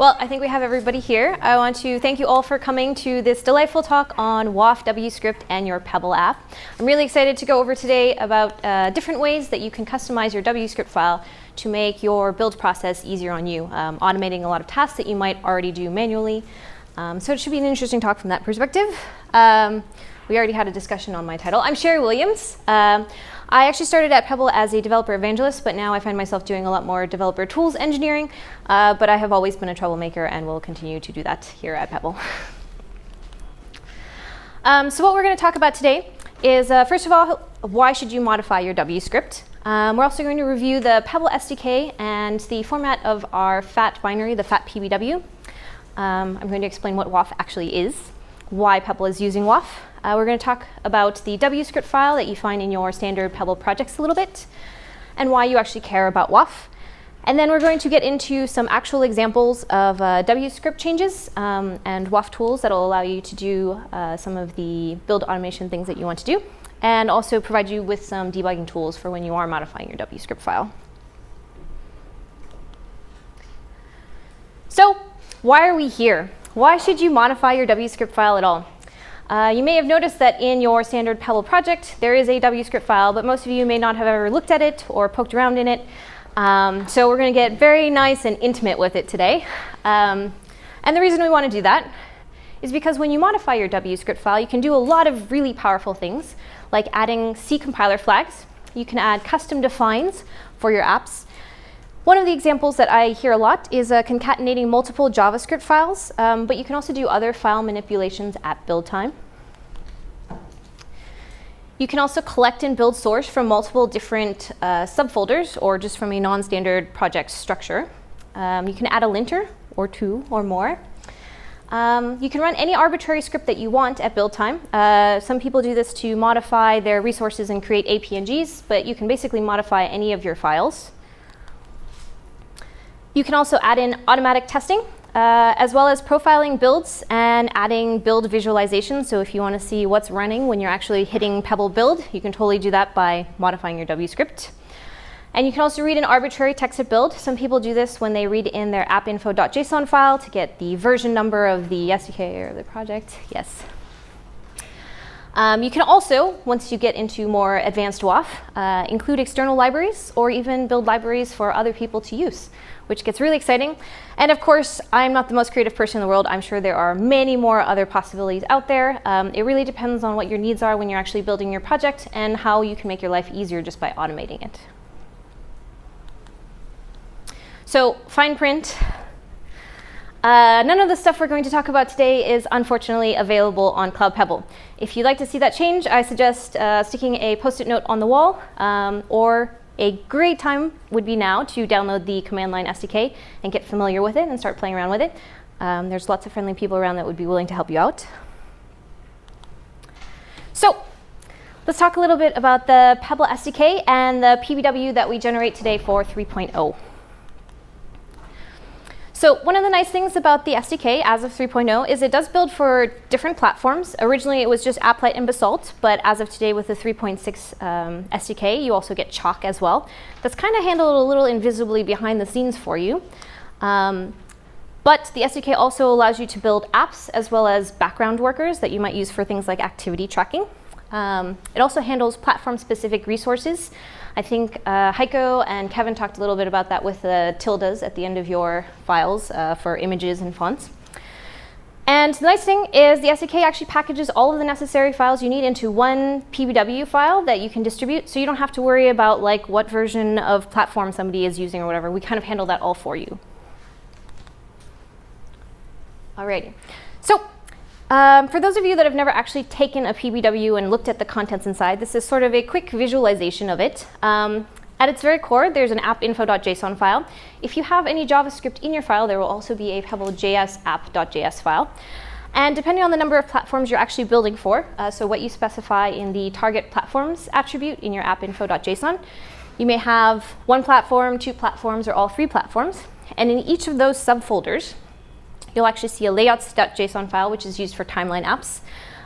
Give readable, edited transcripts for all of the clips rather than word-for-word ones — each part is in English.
Well, I think we have everybody here. I want to thank you all for coming to this delightful talk on waf wscript and your Pebble app. I'm really excited to go over today about different ways that you can customize your wscript file to make your build process easier on you, automating a lot of tasks that you might already do manually. So it should be an interesting talk from that perspective. We already had a discussion on my title. I'm Cherie Williams. I actually started at Pebble as a developer evangelist, but now I find myself doing a lot more developer tools engineering. But I have always been a troublemaker and will continue to do that here at Pebble. So what we're going to talk about today is, first of all, why should you modify your wscript? We're also going to review the Pebble SDK and the format of our FAT binary, the FAT PBW. I'm going to explain what waf actually is, why Pebble is using waf. We're going to talk about the wscript file that you find in your standard Pebble projects a little bit, and why you actually care about waf. And then we're going to get into some actual examples of wscript changes and waf tools that will allow you to do some of the build automation things that you want to do, and also provide you with some debugging tools for when you are modifying your wscript file. So why are we here? Why should you modify your wscript file at all? You may have noticed that in your standard Pebble project, there is a wscript file, but most of you may not have ever looked at it or poked around in it. So we're going to get very nice and intimate with it today. And the reason we want to do that is because when you modify your wscript file, you can do a lot of really powerful things, like adding C compiler flags. You can add custom defines for your apps. One of the examples that I hear a lot is concatenating multiple JavaScript files, but you can also do other file manipulations at build time. You can also collect and build source from multiple different subfolders or just from a non-standard project structure. You can add a linter or two or more. You can run any arbitrary script that you want at build time. Some people do this to modify their resources and create APNGs, but you can basically modify any of your files. You can also add in automatic testing, as well as profiling builds and adding build visualization. So if you want to see what's running when you're actually hitting Pebble build, you can totally do that by modifying your wscript. And you can also read an arbitrary text at build. Some people do this when they read in their appinfo.json file to get the version number of the SDK or the project. Yes. You can also, once you get into more advanced waf, include external libraries or even build libraries for other people to use, which gets really exciting. And of course, I'm not the most creative person in the world. I'm sure there are many more other possibilities out there. It really depends on what your needs are when you're actually building your project and how you can make your life easier just by automating it. So fine print. None of the stuff we're going to talk about today is unfortunately available on Cloud Pebble. If you'd like to see that change, I suggest sticking a post-it note on the wall, or a great time would be now to download the command line SDK and get familiar with it and start playing around with it. There's lots of friendly people around that would be willing to help you out. So let's talk a little bit about the Pebble SDK and the PBW that we generate today for 3.0. So one of the nice things about the SDK as of 3.0 is it does build for different platforms. Originally it was just Applet and Basalt, but as of today with the 3.6 SDK, you also get Chalk as well. That's kind of handled a little invisibly behind the scenes for you. But the SDK also allows you to build apps as well as background workers that you might use for things like activity tracking. It also handles platform-specific resources. I think Heiko and Kevin talked a little bit about that with the tildes at the end of your files for images and fonts. And the nice thing is the SDK actually packages all of the necessary files you need into one PBW file that you can distribute, so you don't have to worry about like what version of platform somebody is using or whatever. We kind of handle that all for you. Alrighty. So for those of you that have never actually taken a PBW and looked at the contents inside, this is sort of a quick visualization of it. At its very core, there's an appinfo.json file. If you have any JavaScript in your file, there will also be a Pebble.js app.js file. And depending on the number of platforms you're actually building for, so what you specify in the target platforms attribute in your appinfo.json, you may have one platform, two platforms, or all three platforms. And in each of those subfolders, you'll actually see a layouts.json file, which is used for timeline apps,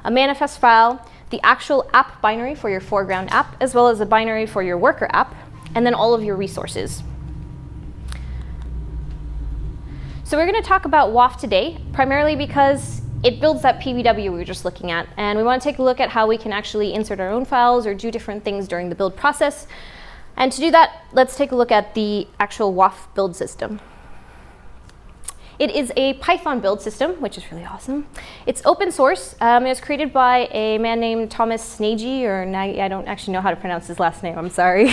a manifest file, the actual app binary for your foreground app, as well as a binary for your worker app, and then all of your resources. So we're going to talk about waf today, primarily because it builds that PBW we were just looking at, and we want to take a look at how we can actually insert our own files or do different things during the build process. And to do that, let's take a look at the actual waf build system. It is a Python build system, which is really awesome. It's open source. It was created by a man named Thomas Nagy, I don't actually know how to pronounce his last name, I'm sorry.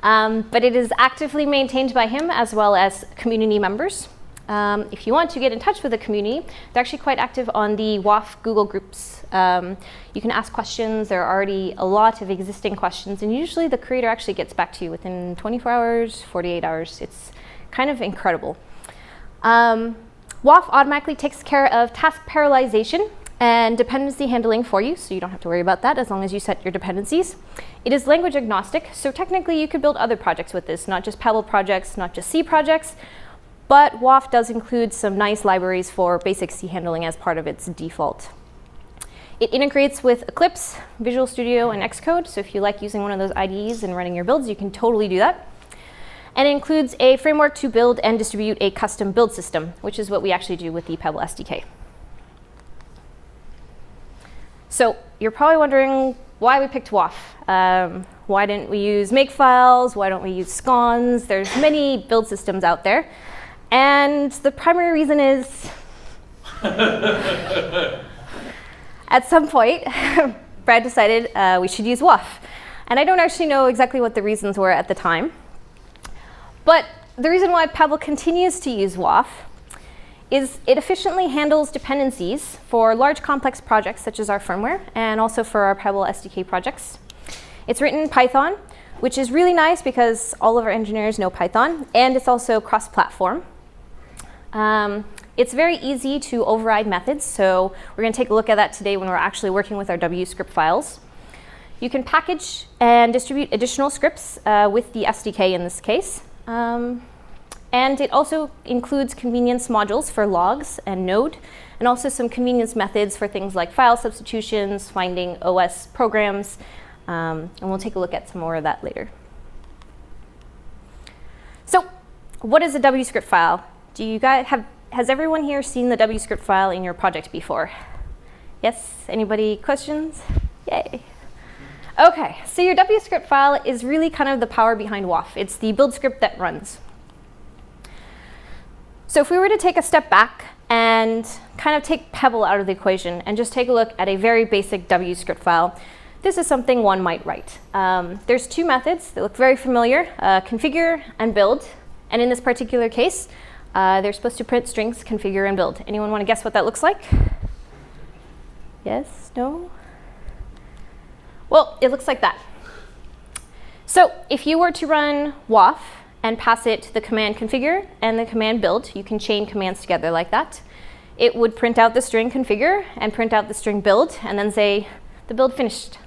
But it is actively maintained by him as well as community members. If you want to get in touch with the community, they're actually quite active on the waf Google groups. You can ask questions. There are already a lot of existing questions, and usually the creator actually gets back to you within 24 hours, 48 hours. It's kind of incredible. waf automatically takes care of task parallelization and dependency handling for you, so you don't have to worry about that as long as you set your dependencies. It is language agnostic, so technically you could build other projects with this, not just Pebble projects, not just C projects, but waf does include some nice libraries for basic C handling as part of its default. It integrates with Eclipse, Visual Studio, and Xcode, so if you like using one of those IDEs and running your builds, you can totally do that. And it includes a framework to build and distribute a custom build system, which is what we actually do with the Pebble SDK. So you're probably wondering why we picked waf. Why didn't we use makefiles? Why don't we use scons? There's many build systems out there. And the primary reason is, at some point, Brad decided we should use waf. And I don't actually know exactly what the reasons were at the time. But the reason why Pebble continues to use waf is it efficiently handles dependencies for large complex projects such as our firmware and also for our Pebble SDK projects. It's written in Python, which is really nice because all of our engineers know Python, and it's also cross-platform. It's very easy to override methods, so we're going to take a look at that today when we're actually working with our wscript files. You can package and distribute additional scripts with the SDK in this case. And it also includes convenience modules for logs and node, and also some convenience methods for things like file substitutions, finding OS programs, and we'll take a look at some more of that later. So what is a wscript file? Has everyone here seen the wscript file in your project before? Yes? Anybody questions? Yay. OK, so your wscript file is really kind of the power behind waf. It's the build script that runs. So if we were to take a step back and kind of take Pebble out of the equation and just take a look at a very basic wscript file, this is something one might write. There's two methods that look very familiar, configure and build. And in this particular case, they're supposed to print strings, configure and build. Anyone want to guess what that looks like? Yes? No? Well, it looks like that. So if you were to run waf and pass it the command configure and the command build, you can chain commands together like that. It would print out the string configure and print out the string build and then say, the build finished.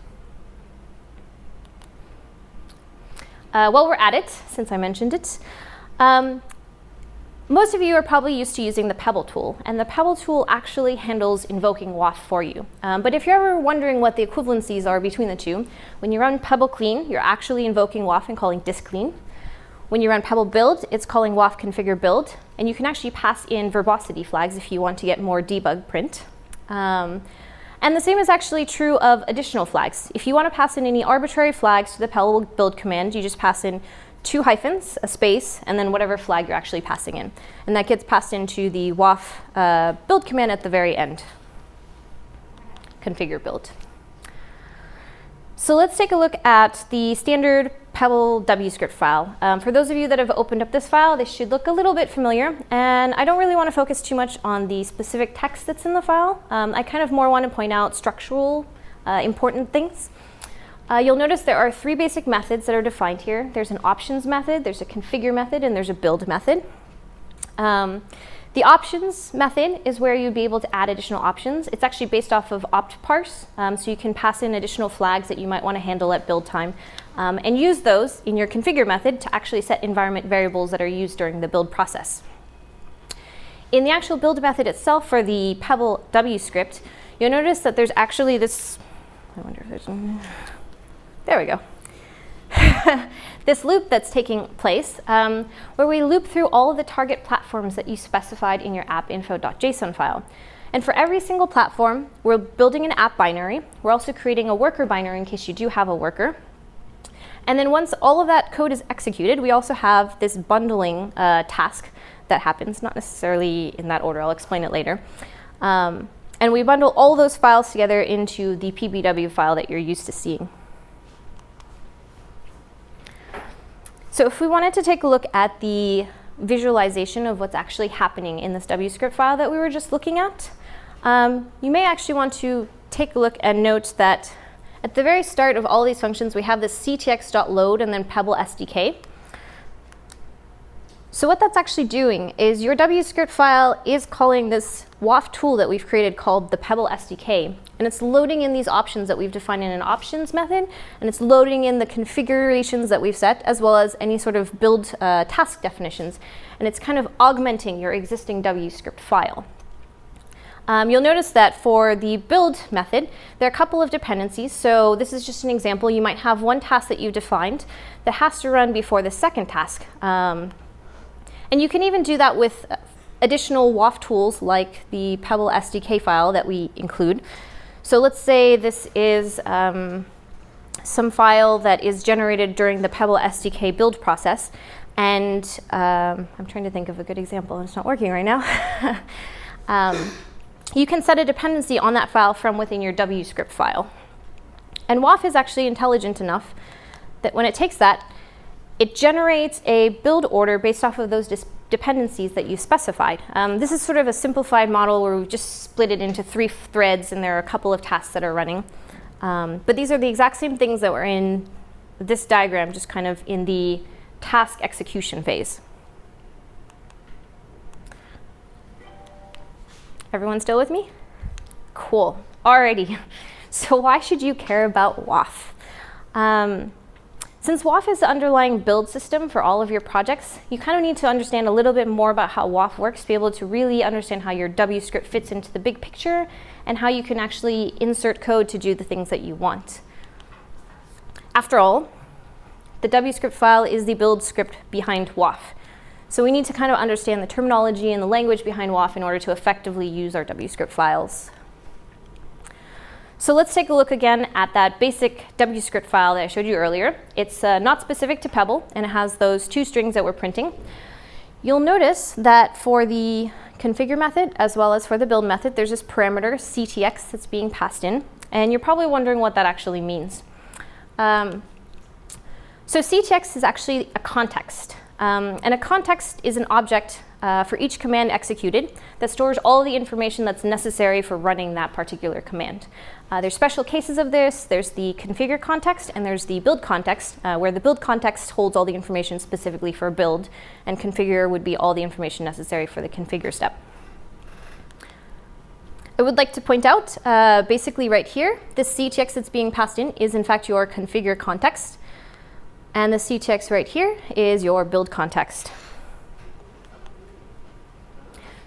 While we're at it, since I mentioned it, most of you are probably used to using the Pebble tool, and the Pebble tool actually handles invoking waf for you. But if you're ever wondering what the equivalencies are between the two, when you run Pebble clean, you're actually invoking waf and calling disclean. When you run Pebble build, it's calling waf configure build, and you can actually pass in verbosity flags if you want to get more debug print. And the same is actually true of additional flags. If you want to pass in any arbitrary flags to the Pebble build command, you just pass in 2 hyphens, a space, and then whatever flag you're actually passing in. And that gets passed into the waf build command at the very end. Configure build. So let's take a look at the standard Pebble wscript file. For those of you that have opened up this file, this should look a little bit familiar. And I don't really want to focus too much on the specific text that's in the file. I kind of more want to point out structural, important things. You'll notice there are 3 basic methods that are defined here. There's an options method, there's a configure method, and there's a build method. The options method is where you'd be able to add additional options. It's actually based off of opt parse, so you can pass in additional flags that you might want to handle at build time, and use those in your configure method to actually set environment variables that are used during the build process. In the actual build method itself for the Pebble wscript, you'll notice that there's actually this, I wonder if there's, there we go. this loop that's taking place where we loop through all of the target platforms that you specified in your appinfo.json file. And for every single platform, we're building an app binary. We're also creating a worker binary in case you do have a worker. And then once all of that code is executed, we also have this bundling task that happens, not necessarily in that order. I'll explain it later. And we bundle all those files together into the PBW file that you're used to seeing. So if we wanted to take a look at the visualization of what's actually happening in this wscript file that we were just looking at, you may actually want to take a look and note that at the very start of all these functions, we have this ctx.load and then Pebble SDK. So what that's actually doing is your wscript file is calling this waf tool that we've created called the Pebble SDK. And it's loading in these options that we've defined in an options method. And it's loading in the configurations that we've set, as well as any sort of build task definitions. And it's kind of augmenting your existing wscript file. You'll notice that for the build method, there are a couple of dependencies. So this is just an example. You might have one task that you've defined that has to run before the second task. And you can even do that with additional waf tools like the Pebble SDK file that we include. So let's say this is some file that is generated during the Pebble SDK build process. And I'm trying to think of a good example, and it's not working right now. You can set a dependency on that file from within your wscript file. And waf is actually intelligent enough that when it takes that, it generates a build order based off of those dependencies that you specified. This is sort of a simplified model where we've just split it into 3 threads, and there are a couple of tasks that are running. But these are the exact same things that were in this diagram, just kind of in the task execution phase. Everyone still with me? Cool. Alrighty. So why should you care about waf? Since waf is the underlying build system for all of your projects, you kind of need to understand a little bit more about how waf works to be able to really understand how your wscript fits into the big picture and how you can actually insert code to do the things that you want. After all, the wscript file is the build script behind waf. So we need to kind of understand the terminology and the language behind waf in order to effectively use our wscript files. So let's take a look again at that basic wscript file that I showed you earlier. It's not specific to Pebble, and it has those 2 strings that we're printing. You'll notice that for the configure method, as well as for the build method, there's this parameter, ctx, that's being passed in. And you're probably wondering what that actually means. So ctx is actually a context. And a context is an object for each command executed that stores all the information that's necessary for running that particular command. There's special cases of this. There's the configure context, and there's the build context, where the build context holds all the information specifically for build, and configure would be all the information necessary for the configure step. I would like to point out, basically right here, this ctx that's being passed in is in fact your configure context. And the ctx right here is your build context.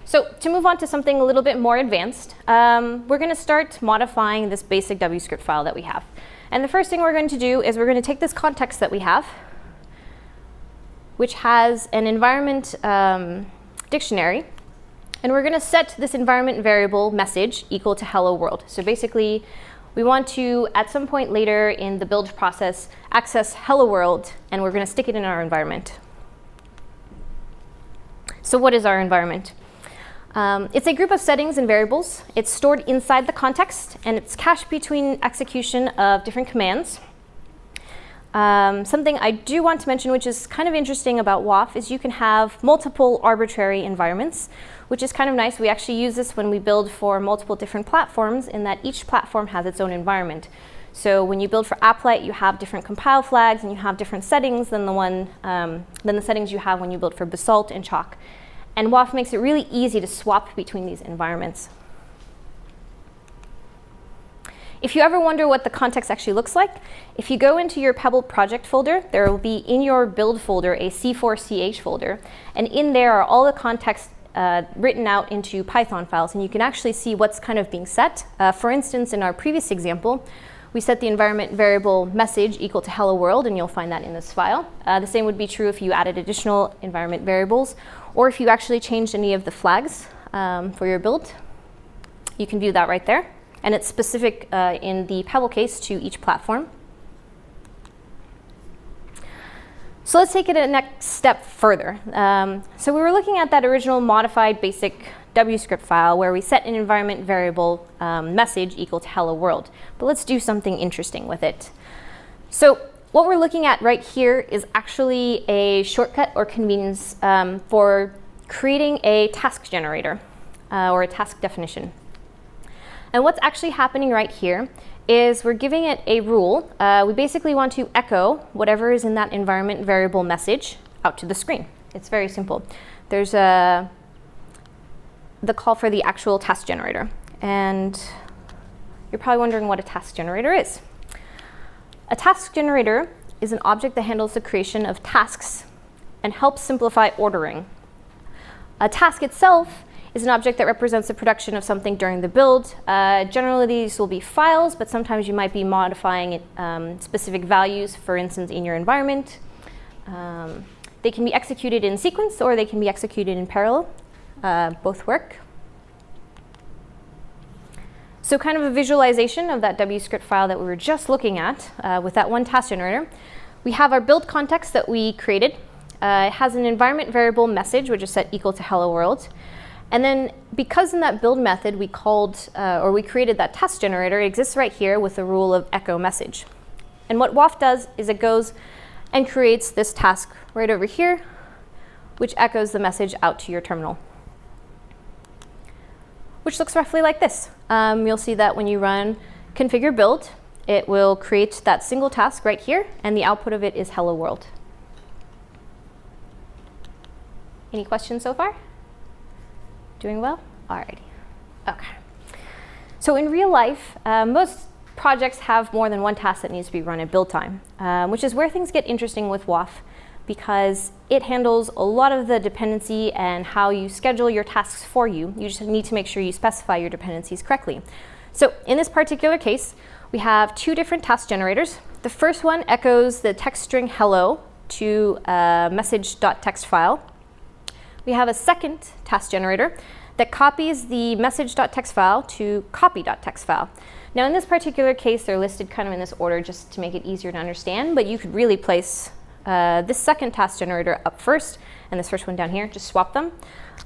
So to move on to something a little bit more advanced, we're going to start modifying this basic wscript file that we have. And the first thing we're going to do is we're going to take this context that we have, which has an environment dictionary, and we're going to set this environment variable message equal to hello world. So basically, we want to, at some point later in the build process, access hello world, and we're going to stick it in our environment. So what is our environment? It's a group of settings and variables. It's stored inside the context, and it's cached between execution of different commands. Something I do want to mention, which is kind of interesting about waf, is you can have multiple arbitrary environments, which is kind of nice. We actually use this when we build for multiple different platforms, in that each platform has its own environment. So when you build for Applet, you have different compile flags, and you have different settings than the settings you have when you build for Basalt and Chalk. And waf makes it really easy to swap between these environments. If you ever wonder what the context actually looks like, if you go into your Pebble project folder, there will be in your build folder a C4CH folder. And in there are all the context written out into Python files. And you can actually see what's kind of being set. For instance, in our previous example, we set the environment variable message equal to hello world, and you'll find that in this file. The same would be true if you added additional environment variables, or if you actually changed any of the flags for your build. You can view that right there. And it's specific in the Pebble case to each platform. So let's take it a next step further. So we were looking at that original modified basic wscript file where we set an environment variable message equal to hello world. But let's do something interesting with it. So what we're looking at right here is actually a shortcut or convenience for creating a task generator or a task definition. And what's actually happening right here is we're giving it a rule. We basically want to echo whatever is in that environment variable message out to the screen. It's very simple. There's the call for the actual task generator. And you're probably wondering what a task generator is. A task generator is an object that handles the creation of tasks and helps simplify ordering. A task itself is an object that represents the production of something during the build. Generally, these will be files, but sometimes you might be modifying specific values, for instance, in your environment. They can be executed in sequence, or they can be executed in parallel. Both work. So kind of a visualization of that wscript file that we were just looking at with that one task generator. We have our build context that we created. It has an environment variable message, which is set equal to hello world. And then because in that build method we called, or we created that task generator, it exists right here with the rule of echo message. And what waf does is it goes and creates this task right over here, which echoes the message out to your terminal, which looks roughly like this. You'll see that when you run configure build, it will create that single task right here, and the output of it is hello world. Any questions so far? Doing well? Alrighty. Okay. So in real life, most projects have more than one task that needs to be run at build time, which is where things get interesting with waf, because it handles a lot of the dependency and how you schedule your tasks for you. You just need to make sure you specify your dependencies correctly. So in this particular case, we have two different task generators. The first one echoes the text string hello to a message.txt file. We have a second task generator that copies the message.txt file to copy.txt file. Now in this particular case, they're listed kind of in this order just to make it easier to understand, but you could really place this second task generator up first and this first one down here, just swap them.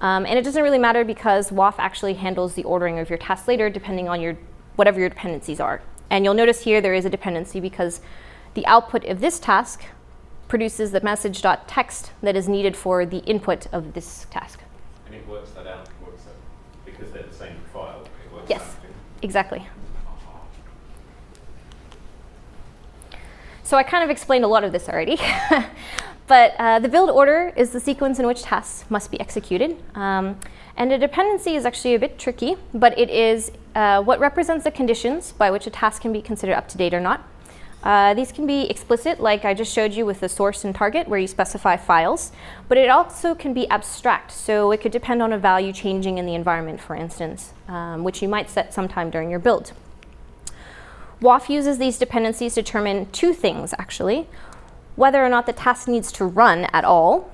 And it doesn't really matter because waf actually handles the ordering of your tasks later depending on whatever your dependencies are. And you'll notice here there is a dependency because the output of this task produces the message.txt that is needed for the input of this task. And it works that out, because they're the same file. It works yes, out. Exactly. So I kind of explained a lot of this already. But the build order is the sequence in which tasks must be executed. And a dependency is actually a bit tricky, but it is what represents the conditions by which a task can be considered up to date or not. These can be explicit, like I just showed you with the source and target, where you specify files, but it also can be abstract, so it could depend on a value changing in the environment, for instance, which you might set sometime during your build. waf uses these dependencies to determine two things, actually: whether or not the task needs to run at all,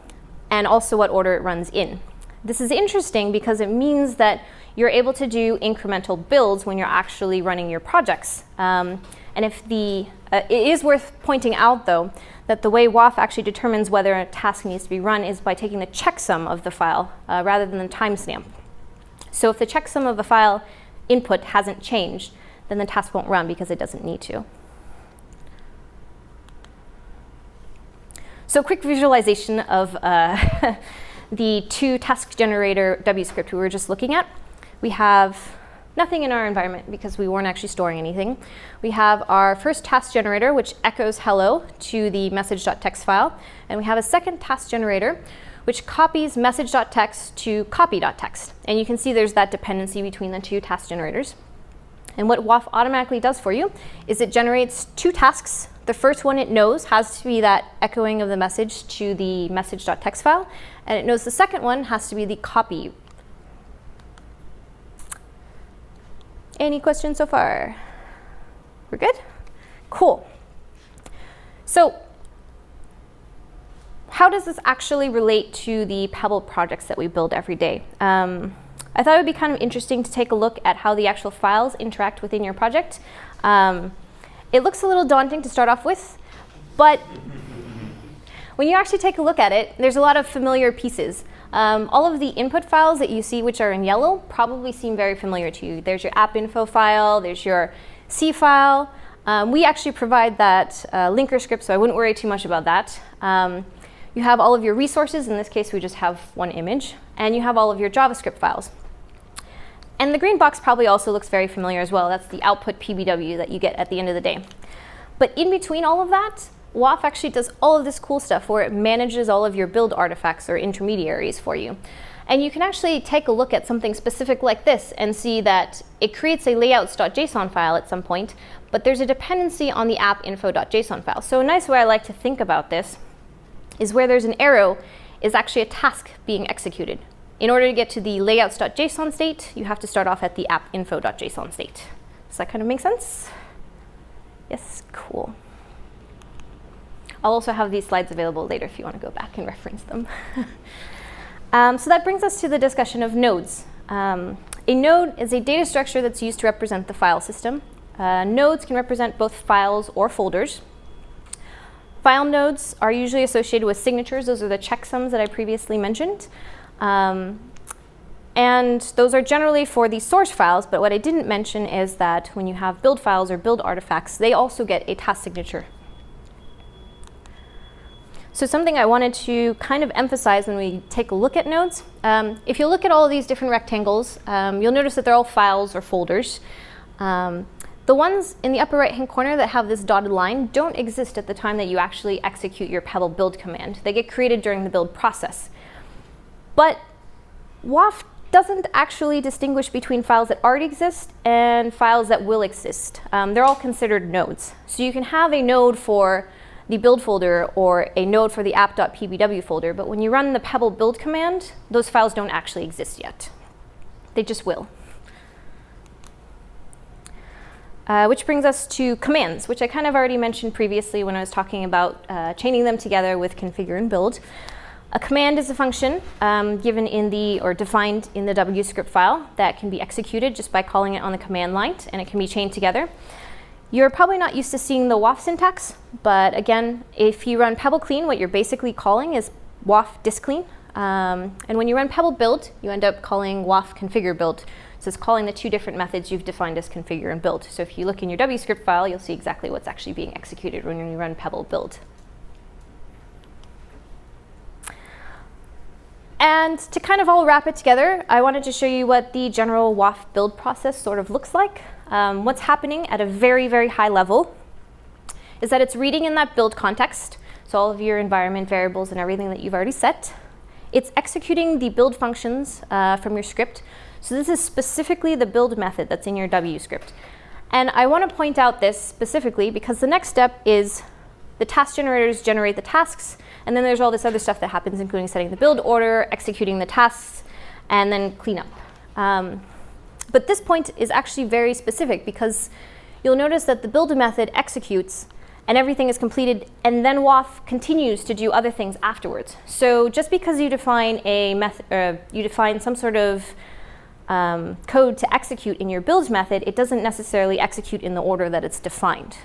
and also what order it runs in. This is interesting because it means that you're able to do incremental builds when you're actually running your projects. And it is worth pointing out, though, that the way waf actually determines whether a task needs to be run is by taking the checksum of the file rather than the timestamp. So if the checksum of the file input hasn't changed, then the task won't run because it doesn't need to. So quick visualization of the two task generator wscript we were just looking at. We have nothing in our environment because we weren't actually storing anything. We have our first task generator, which echoes hello to the message.txt file. And we have a second task generator, which copies message.txt to copy.txt. And you can see there's that dependency between the two task generators. And what waf automatically does for you is it generates two tasks. The first one it knows has to be that echoing of the message to the message.txt file. And it knows the second one has to be the copy. Any questions so far? We're good? Cool. So how does this actually relate to the Pebble projects that we build every day? I thought it would be kind of interesting to take a look at how the actual files interact within your project. It looks a little daunting to start off with, but when you actually take a look at it, there's a lot of familiar pieces. All of the input files that you see, which are in yellow, probably seem very familiar to you. There's your app info file, there's your C file. We actually provide that linker script, so I wouldn't worry too much about that. You have all of your resources. In this case, we just have one image. And you have all of your JavaScript files. And the green box probably also looks very familiar as well. That's the output PBW that you get at the end of the day. But in between all of that, waf actually does all of this cool stuff where it manages all of your build artifacts or intermediaries for you. And you can actually take a look at something specific like this and see that it creates a layouts.json file at some point, but there's a dependency on the app info.json file. So a nice way I like to think about this is where there's an arrow is actually a task being executed. In order to get to the layouts.json state, you have to start off at the app info.json state. Does that kind of make sense? Yes, cool. I'll also have these slides available later if you want to go back and reference them. So that brings us to the discussion of nodes. A node is a data structure that's used to represent the file system. Nodes can represent both files or folders. File nodes are usually associated with signatures. Those are the checksums that I previously mentioned. And those are generally for the source files, but what I didn't mention is that when you have build files or build artifacts, they also get a task signature. So something I wanted to kind of emphasize when we take a look at nodes, if you look at all of these different rectangles, you'll notice that they're all files or folders. The ones in the upper right-hand corner that have this dotted line don't exist at the time that you actually execute your Pebble build command. They get created during the build process. But waf doesn't actually distinguish between files that already exist and files that will exist. They're all considered nodes. So you can have a node for the build folder or a node for the app.pbw folder, but when you run the Pebble build command, those files don't actually exist yet. They just will. Which brings us to commands, which I kind of already mentioned previously when I was talking about chaining them together with configure and build. A command is a function given in the, or defined in the wscript file that can be executed just by calling it on the command line, and it can be chained together. You're probably not used to seeing the waf syntax, but again, if you run Pebble clean, what you're basically calling is waf disclean. And when you run Pebble build, you end up calling waf configure build. So it's calling the two different methods you've defined as configure and build. So if you look in your wscript file, you'll see exactly what's actually being executed when you run Pebble build. And to kind of all wrap it together, I wanted to show you what the general waf build process sort of looks like. What's happening at a very, very high level is that it's reading in that build context, so all of your environment variables and everything that you've already set. It's executing the build functions from your script. So this is specifically the build method that's in your wscript. And I want to point out this specifically because the next step is the task generators generate the tasks, and then there's all this other stuff that happens, including setting the build order, executing the tasks, and then cleanup. But this point is actually very specific because you'll notice that the build method executes and everything is completed, and then waf continues to do other things afterwards. So just because you define a method, you define some sort of code to execute in your build method, it doesn't necessarily execute in the order that it's defined.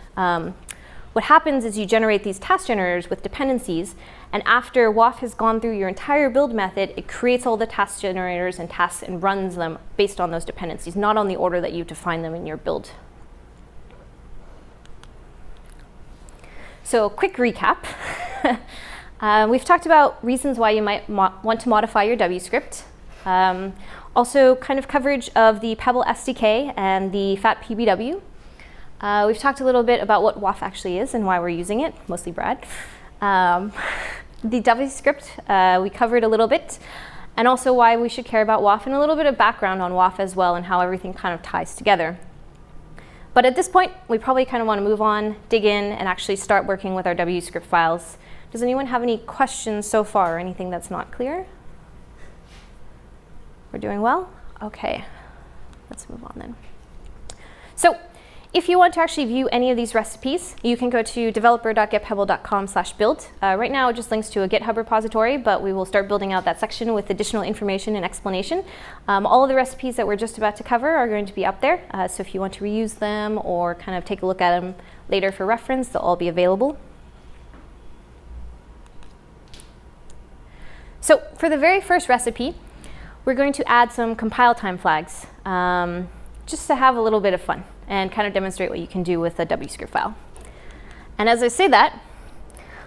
What happens is you generate these task generators with dependencies, and after waf has gone through your entire build method, it creates all the task generators and tasks and runs them based on those dependencies, not on the order that you define them in your build. So quick recap. We've talked about reasons why you might want to modify your wscript. Also kind of coverage of the Pebble SDK and the FAT PBW. We've talked a little bit about what waf actually is and why we're using it, mostly Brad. The wscript we covered a little bit, and also why we should care about waf, and a little bit of background on waf as well and how everything kind of ties together. But at this point, we probably kind of want to move on, dig in, and actually start working with our wscript files. Does anyone have any questions so far or anything that's not clear? We're doing well? Okay, let's move on then. So If you want to actually view any of these recipes, you can go to developer.getpebble.com/build. Right now it just links to a GitHub repository, but we will start building out that section with additional information and explanation. All of the recipes that we're just about to cover are going to be up there, so if you want to reuse them or kind of take a look at them later for reference, they'll all be available. So for the very first recipe, we're going to add some compile time flags, just to have a little bit of fun and kind of demonstrate what you can do with a wscript file. And as I say that,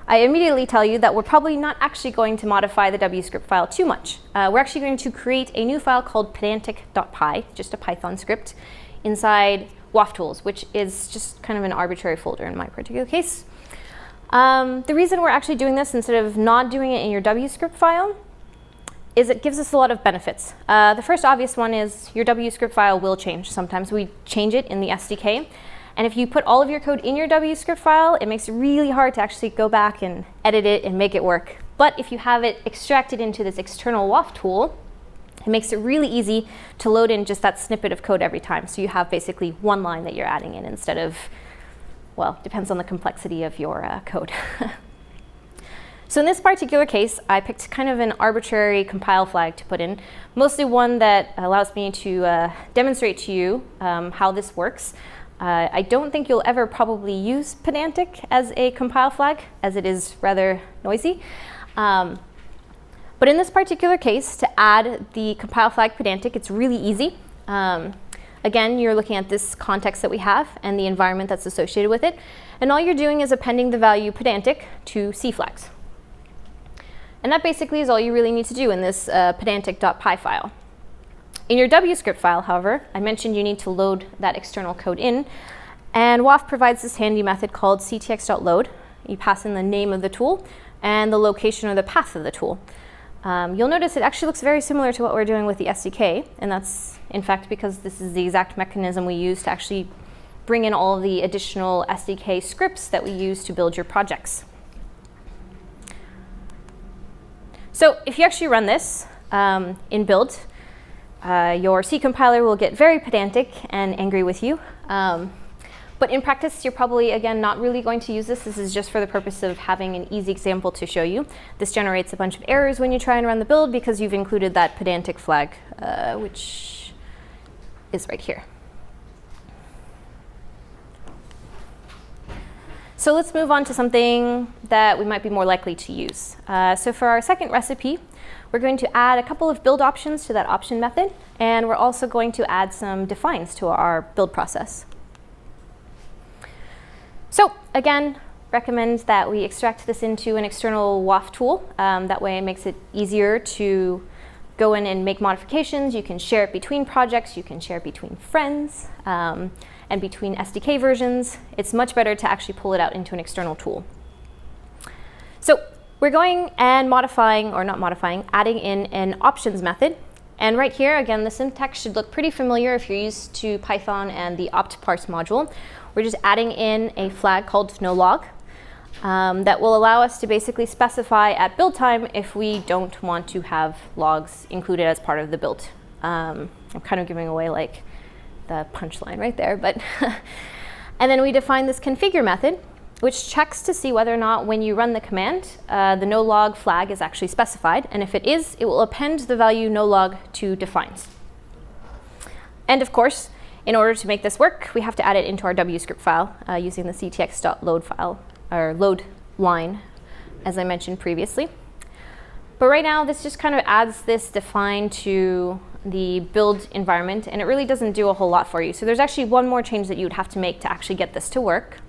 I immediately tell you that we're probably not actually going to modify the wscript file too much. We're actually going to create a new file called pedantic.py, just a Python script, inside waf tools, which is just kind of an arbitrary folder in my particular case. The reason we're actually doing this instead of not doing it in your wscript file is it gives us a lot of benefits. The first obvious one is your wscript file will change. Sometimes we change it in the SDK. And if you put all of your code in your wscript file, it makes it really hard to actually go back and edit it and make it work. But if you have it extracted into this external waf tool, it makes it really easy to load in just that snippet of code every time. So you have basically one line that you're adding in instead of, well, depends on the complexity of your code. So in this particular case, I picked kind of an arbitrary compile flag to put in, mostly one that allows me to demonstrate to you how this works. I don't think you'll ever probably use pedantic as a compile flag, as it is rather noisy. But in this particular case, to add the compile flag pedantic, it's really easy. Again, you're looking at this context that we have and the environment that's associated with it. And all you're doing is appending the value pedantic to C flags. And that basically is all you really need to do in this pedantic.py file. In your wscript file, however, I mentioned you need to load that external code in. And waf provides this handy method called ctx.load. You pass in the name of the tool and the location or the path of the tool. You'll notice it actually looks very similar to what we're doing with the SDK. And that's, in fact, because this is the exact mechanism we use to actually bring in all of the additional SDK scripts that we use to build your projects. So if you actually run this in build, your C compiler will get very pedantic and angry with you. But in practice, you're probably, again, not really going to use this. This is just for the purpose of having an easy example to show you. This generates a bunch of errors when you try and run the build because you've included that pedantic flag, which is right here. So let's move on to something that we might be more likely to use. So for our second recipe, we're going to add a couple of build options to that option method, and we're also going to add some defines to our build process. So again, recommend that we extract this into an external waf tool. That way it makes it easier to go in and make modifications. You can share it between projects, you can share it between friends, and between SDK versions. It's much better to actually pull it out into an external tool. So we're going and modifying, or not modifying, adding in an options method. And right here, again, the syntax should look pretty familiar if you're used to Python and the opt parse module. We're just adding in a flag called no-log that will allow us to basically specify at build time if we don't want to have logs included as part of the build. I'm kind of giving away like the punchline right there, but and then we define this configure method, which checks to see whether or not when you run the command, the no-log flag is actually specified, and if it is, it will append the value no-log to defines. And of course, in order to make this work, we have to add it into our wscript file using the ctx.load file, or load line, as I mentioned previously. But right now, this just kind of adds this define to the build environment, and it really doesn't do a whole lot for you. So there's actually one more change that you would have to make to actually get this to work,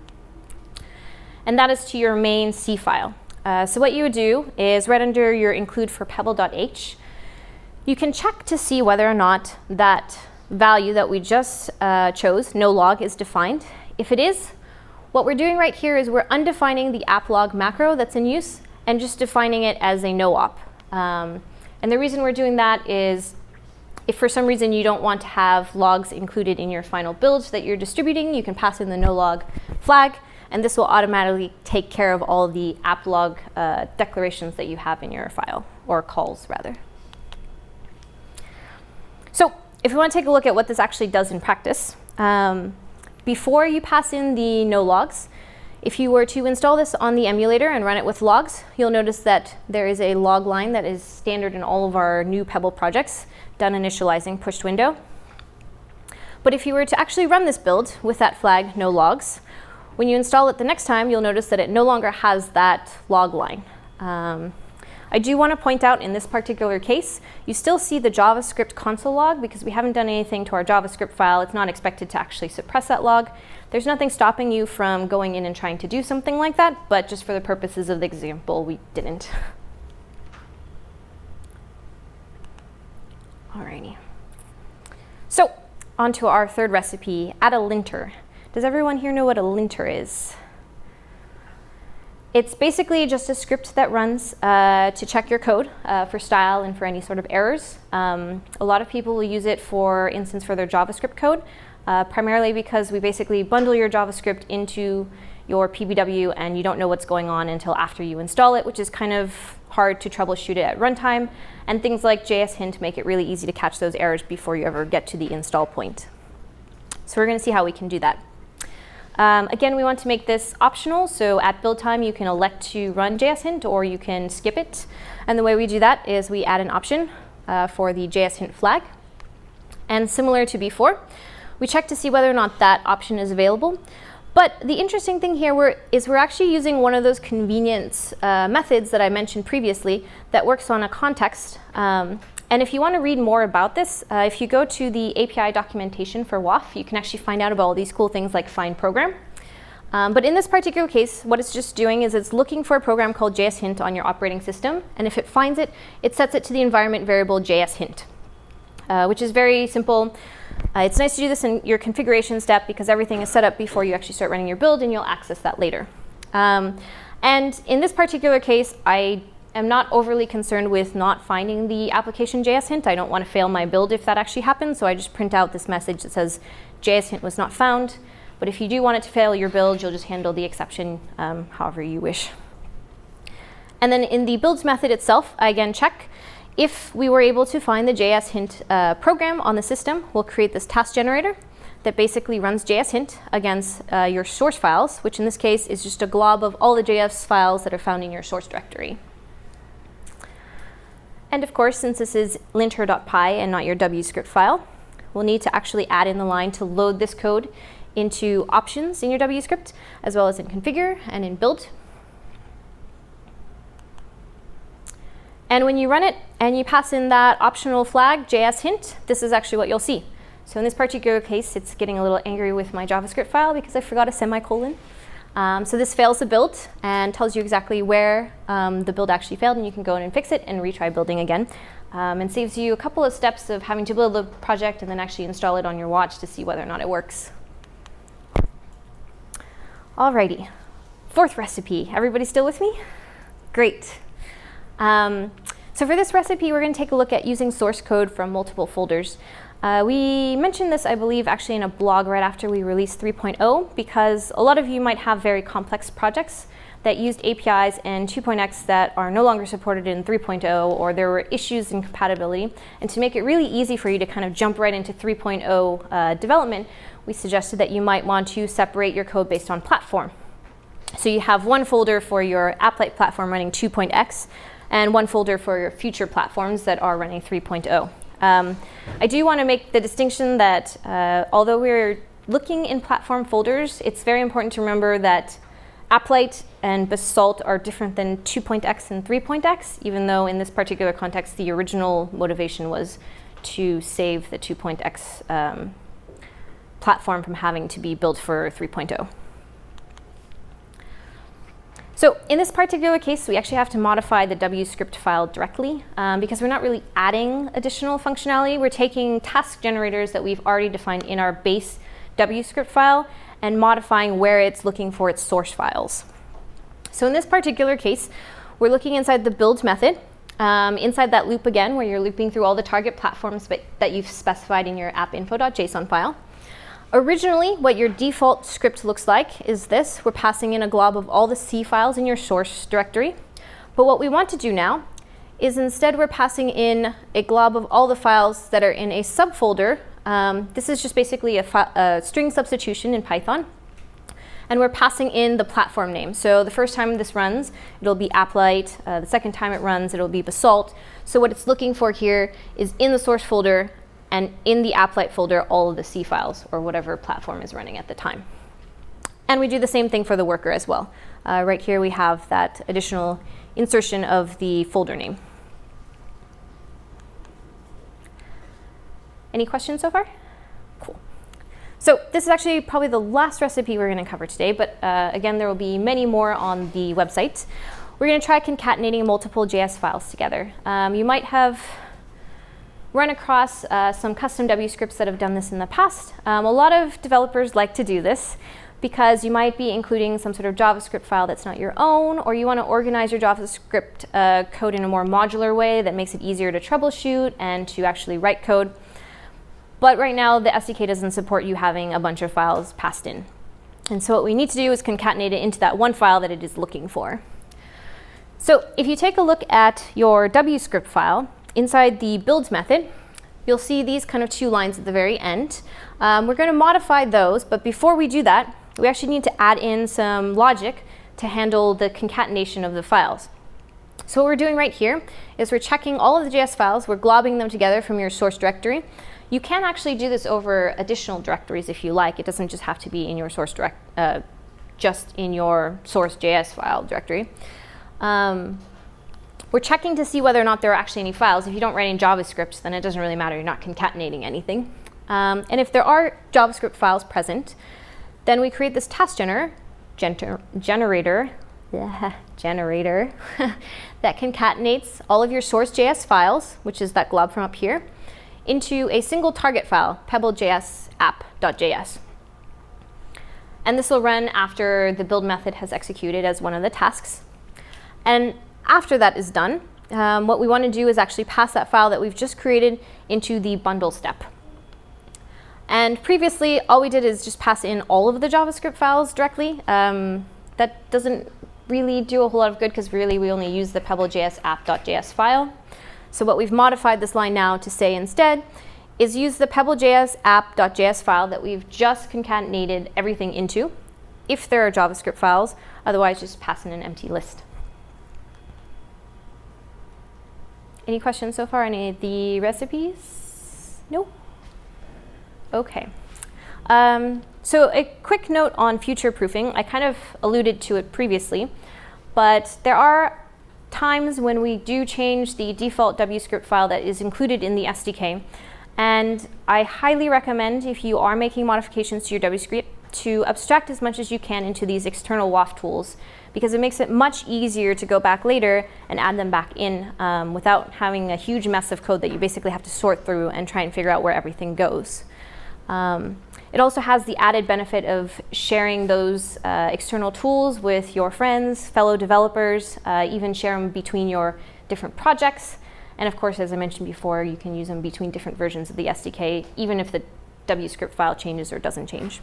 and that is to your main C file. So what you would do is right under your include for pebble.h, you can check to see whether or not that value that we just chose, no-log, is defined. If it is, what we're doing right here is we're undefining the applog macro that's in use and just defining it as a no-op. And the reason we're doing that is if for some reason you don't want to have logs included in your final builds that you're distributing, you can pass in the no-log flag, and this will automatically take care of all the applog declarations that you have in your file, or calls rather. So if we want to take a look at what this actually does in practice, before you pass in the no logs, if you were to install this on the emulator and run it with logs, you'll notice that there is a log line that is standard in all of our new Pebble projects, done initializing pushed window. But if you were to actually run this build with that flag no logs, when you install it the next time, you'll notice that it no longer has that log line. I do want to point out in this particular case, you still see the JavaScript console log because we haven't done anything to our JavaScript file. It's not expected to actually suppress that log. There's nothing stopping you from going in and trying to do something like that, but just for the purposes of the example, we didn't. Alrighty. So, on to our third recipe, add a linter. Does everyone here know what a linter is? It's basically just a script that runs to check your code for style and for any sort of errors. A lot of people will use it, for instance, for their JavaScript code, primarily because we basically bundle your JavaScript into your PBW and you don't know what's going on until after you install it, which is kind of hard to troubleshoot it at runtime. And things like JSHint make it really easy to catch those errors before you ever get to the install point. So we're going to see how we can do that. Again, we want to make this optional, so at build time you can elect to run JSHint or you can skip it. And the way we do that is we add an option for the JSHint flag. And similar to before, we check to see whether or not that option is available. But the interesting thing here is we're actually using one of those convenience methods that I mentioned previously that works on a context. And if you want to read more about this, if you go to the API documentation for waf, you can actually find out about all these cool things like find program. But in this particular case, what it's just doing is it's looking for a program called JSHint on your operating system. And if it finds it, it sets it to the environment variable JSHint, which is very simple. It's nice to do this in your configuration step because everything is set up before you actually start running your build and you'll access that later. And in this particular case, I am not overly concerned with not finding the application JSHint. I don't want to fail my build if that actually happens, so I just print out this message that says JSHint was not found. But if you do want it to fail your build, you'll just handle the exception however you wish. And then in the builds method itself, I again check if we were able to find the JSHint program on the system. We'll create this task generator that basically runs JSHint against your source files, which in this case is just a glob of all the JS files that are found in your source directory. And of course, since this is linter.py and not your wscript file, we'll need to actually add in the line to load this code into options in your wscript, as well as in configure and in build. And when you run it and you pass in that optional flag, JSHint, this is actually what you'll see. So in this particular case, it's getting a little angry with my JavaScript file because I forgot a semicolon. So this fails the build and tells you exactly where the build actually failed, and you can go in and fix it and retry building again. And saves you a couple of steps of having to build the project and then actually install it on your watch to see whether or not it works. Alrighty, fourth recipe. Everybody still with me? Great. So for this recipe, we're going to take a look at using source code from multiple folders. We mentioned this, I believe, actually in a blog right after we released 3.0, because a lot of you might have very complex projects that used APIs in 2.x that are no longer supported in 3.0, or there were issues in compatibility. And to make it really easy for you to kind of jump right into 3.0 development, we suggested that you might want to separate your code based on platform. So you have one folder for your applet platform running 2.x, and one folder for your future platforms that are running 3.0. I do want to make the distinction that although we're looking in platform folders, it's very important to remember that applet and basalt are different than 2.x and 3.x, even though in this particular context the original motivation was to save the 2.x platform from having to be built for 3.0. So in this particular case, we actually have to modify the wscript file directly because we're not really adding additional functionality. We're taking task generators that we've already defined in our base wscript file and modifying where it's looking for its source files. So in this particular case, we're looking inside the build method, inside that loop again, where you're looping through all the target platforms that you've specified in your appinfo.json file. Originally, what your default script looks like is this. We're passing in a glob of all the C files in your source directory. But what we want to do now is instead we're passing in a glob of all the files that are in a subfolder This is just basically a string substitution in Python. And we're passing in the platform name. So the first time this runs, it'll be Applite. The second time it runs, it'll be Basalt. So what it's looking for here is in the source folder and in the Applite folder, all of the C files or whatever platform is running at the time. And we do the same thing for the worker as well. Right here we have that additional insertion of the folder name. Any questions so far? Cool. So this is actually probably the last recipe we're going to cover today, but again, there will be many more on the website. We're going to try concatenating multiple JS files together. You might have run across some custom wscripts that have done this in the past. A lot of developers like to do this because you might be including some sort of JavaScript file that's not your own, or you want to organize your JavaScript code in a more modular way that makes it easier to troubleshoot and to actually write code. But right now, the SDK doesn't support you having a bunch of files passed in. And so what we need to do is concatenate it into that one file that it is looking for. So if you take a look at your wscript file, inside the build method, you'll see these kind of two lines at the very end. We're going to modify those, but before we do that, we actually need to add in some logic to handle the concatenation of the files. So what we're doing right here is we're checking all of the JS files, we're globbing them together from your source directory. You can actually do this over additional directories if you like. It doesn't just have to be in your source just in your source JS file directory. We're checking to see whether or not there are actually any files. If you don't write any JavaScript, then it doesn't really matter. You're not concatenating anything. And if there are JavaScript files present, then we create this task generator that concatenates all of your source JS files, which is that glob from up here, into a single target file, pebble.js app.js. And this will run after the build method has executed as one of the tasks. And after that is done, what we want to do is actually pass that file that we've just created into the bundle step. And previously, all we did is just pass in all of the JavaScript files directly. That doesn't really do a whole lot of good because really we only use the pebble.js app.js file. So what we've modified this line now to say instead is use the pebble.js app.js file that we've just concatenated everything into, if there are JavaScript files, otherwise just pass in an empty list. Any questions so far? Any of the recipes? No? OK. So a quick note on future proofing. I kind of alluded to it previously, but there are times when we do change the default wscript file that is included in the SDK. And I highly recommend, if you are making modifications to your wscript, to abstract as much as you can into these external waf tools, because it makes it much easier to go back later and add them back in without having a huge mess of code that you basically have to sort through and try and figure out where everything goes. It also has the added benefit of sharing those external tools with your friends, fellow developers, even share them between your different projects. And of course, as I mentioned before, you can use them between different versions of the SDK, even if the wscript file changes or doesn't change.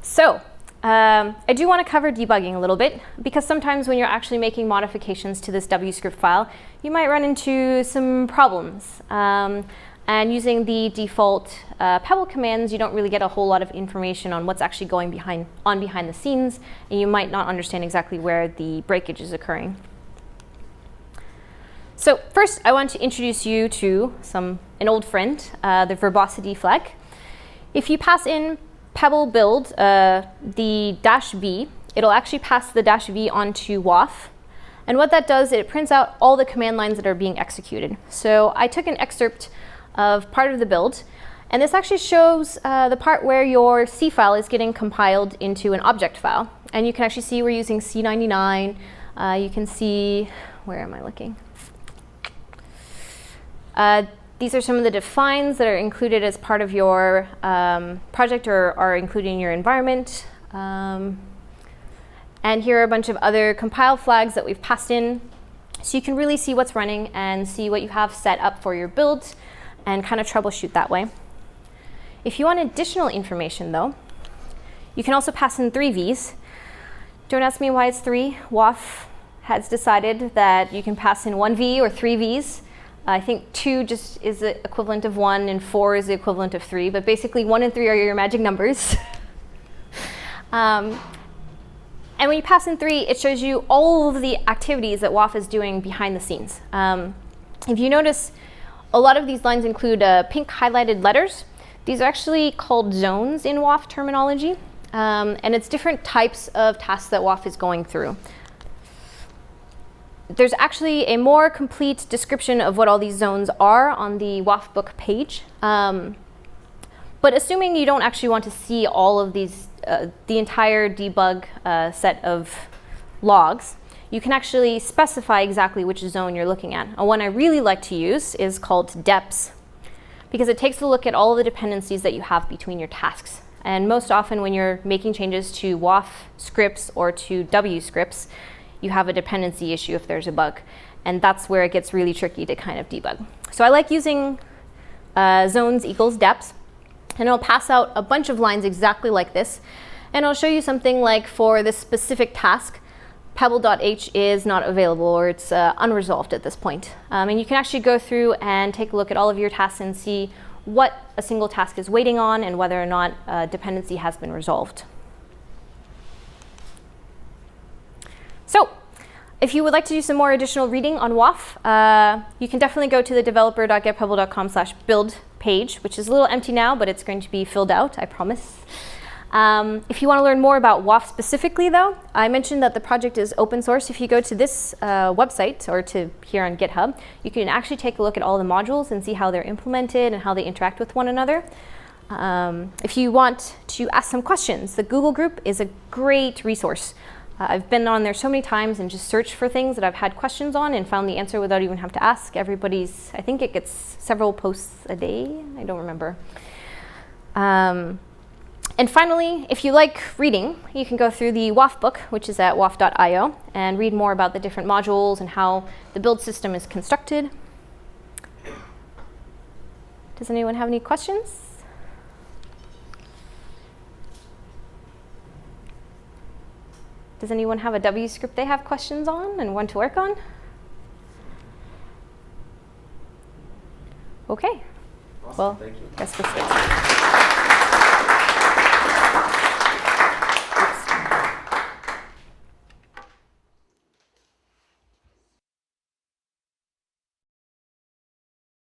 So I do want to cover debugging a little bit, because sometimes when you're actually making modifications to this wscript file, you might run into some problems. And using the default Pebble commands, you don't really get a whole lot of information on what's actually going behind the scenes, and you might not understand exactly where the breakage is occurring. So first, I want to introduce you to an old friend, the Verbosity flag. If you pass in Pebble build the -v, it'll actually pass the -v onto waf. And what that does, it prints out all the command lines that are being executed. So I took an excerpt of part of the build, and this actually shows the part where your C file is getting compiled into an object file. And you can actually see we're using C99. You can see, where am I looking? These are some of the defines that are included as part of your project or are included in your environment. And here are a bunch of other compile flags that we've passed in. So you can really see what's running and see what you have set up for your build and kind of troubleshoot that way. If you want additional information, though, you can also pass in 3 Vs. Don't ask me why it's 3. waf has decided that you can pass in 1 V or 3 Vs. I think 2 just is the equivalent of 1, and 4 is the equivalent of 3. But basically, 1 and 3 are your magic numbers. And when you pass in 3, it shows you all of the activities that waf is doing behind the scenes. If you notice, a lot of these lines include pink highlighted letters. These are actually called zones in waf terminology. And it's different types of tasks that waf is going through. There's actually a more complete description of what all these zones are on the waf book page. But assuming you don't actually want to see all of these, the entire debug set of logs, you can actually specify exactly which zone you're looking at. And one I really like to use is called deps, because it takes a look at all of the dependencies that you have between your tasks. And most often when you're making changes to waf scripts or to wscripts, you have a dependency issue if there's a bug. And that's where it gets really tricky to kind of debug. So I like using zones equals deps. And it'll pass out a bunch of lines exactly like this. And I'll show you something like for this specific task, pebble.h is not available, or it's unresolved at this point. And you can actually go through and take a look at all of your tasks and see what a single task is waiting on and whether or not a dependency has been resolved. So if you would like to do some more additional reading on waf, you can definitely go to the developer.getpebble.com/build page, which is a little empty now, but it's going to be filled out, I promise. If you want to learn more about waf specifically, though, I mentioned that the project is open source. If you go to this website or to here on GitHub, you can actually take a look at all the modules and see how they're implemented and how they interact with one another. If you want to ask some questions, the Google group is a great resource. I've been on there so many times and just searched for things that I've had questions on and found the answer without even having to ask. Everybody's, I think it gets several posts a day. I don't remember. And finally, if you like reading, you can go through the waf book, which is at waf.io, and read more about the different modules and how the build system is constructed. Does anyone have any questions? Does anyone have a wscript they have questions on and want to work on? OK. Awesome, Well, thank you. guess we'll start.